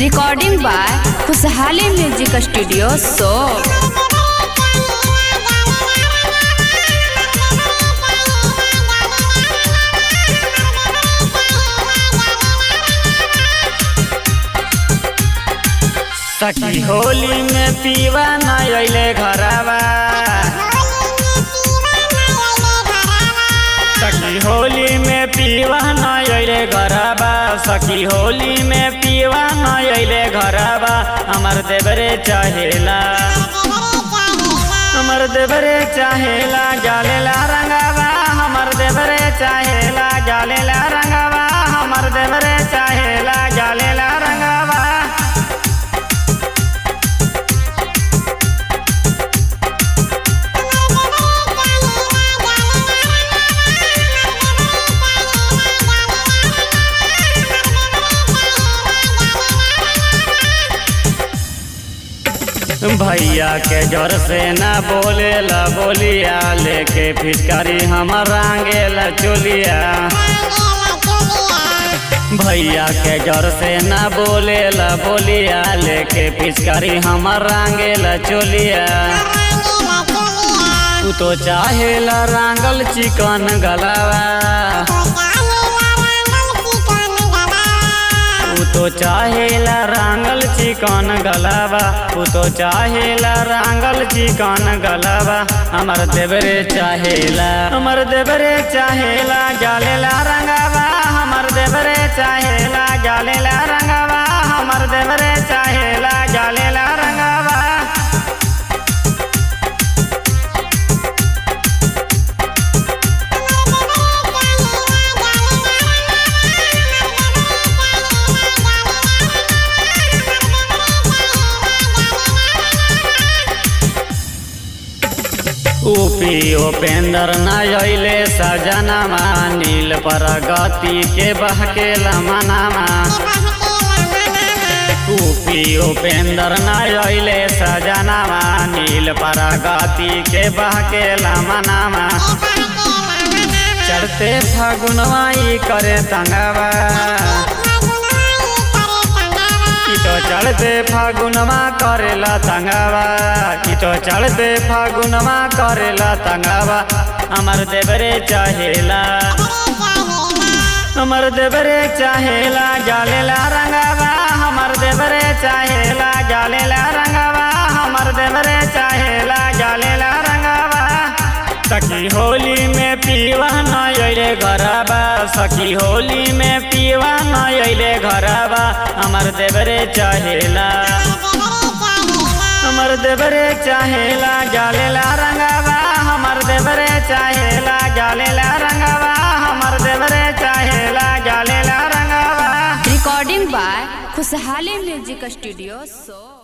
Recording by खुशहाली music studio सो। सखी होली में पीवा न अइले घरवा, सखी होली में पीवा न अइले घरवा, सखी होली में पीवा न अइले घरवा। हमर देवरे चाहेला, हमर देवरे चाहेला गालेला रंगवा, हमर देवरे चाहेला गालेला रंगवा, हमर देवरे चाहेला गालेला रंगवा। भैया के जोर से न बोलेला बोलिया, लेके फिचकारी हमर रंगेला चोलिया। भैया के जोर से न बोलेला बोलिया, लेके फिचकारी हमर रंगेला चोलिया। तू तो चाहेला रंगल चिकन गलावा, तो चाहेला रंगल चिकन गलावा, तो चाहेला रंगल चिकन गलावा। हमर देवरे चाहेला, हमर देवरे चाहेला गालेला रंगवा, हमर देवरे चाहेला गालेला रंगवा, हमर देवरे चाहेला गालेला रंगवा। ऊपी उपेंद्र न अइले सजनमा, नील प्रगति के बहकेला मनामा। ऊपी उपेंद्र न अइले सजनमा, नील प्रगति के बहकेला मनामा। चढ़ते फगुनवाई करे तंगवा, तो चढ़ते फागुनमा करेला तंगवा, तो चढ़ते फागुनमा करेला तंगवा। हमर देवरे चाहेला, हमर देवरे चाहेला गालेला रंगवा, हमर देवरे चाहेला गालेला रंगवा, हमर देवरे चाहेला गालेला रंगवा। सखी होली में पीवा न अइले घरवा, सखी होली में पीवा न अइले घरवा। हमर देवरे चाहेला, हमर देवरे चाहेला गालेला रंगवा, हमर देवरे चाहेला गालेला रंगवा, हमर देवरे चाहेला गालेला रंगवा। रिकॉर्डिंग बाय खुशहाली म्यूजिक स्टूडियो सो।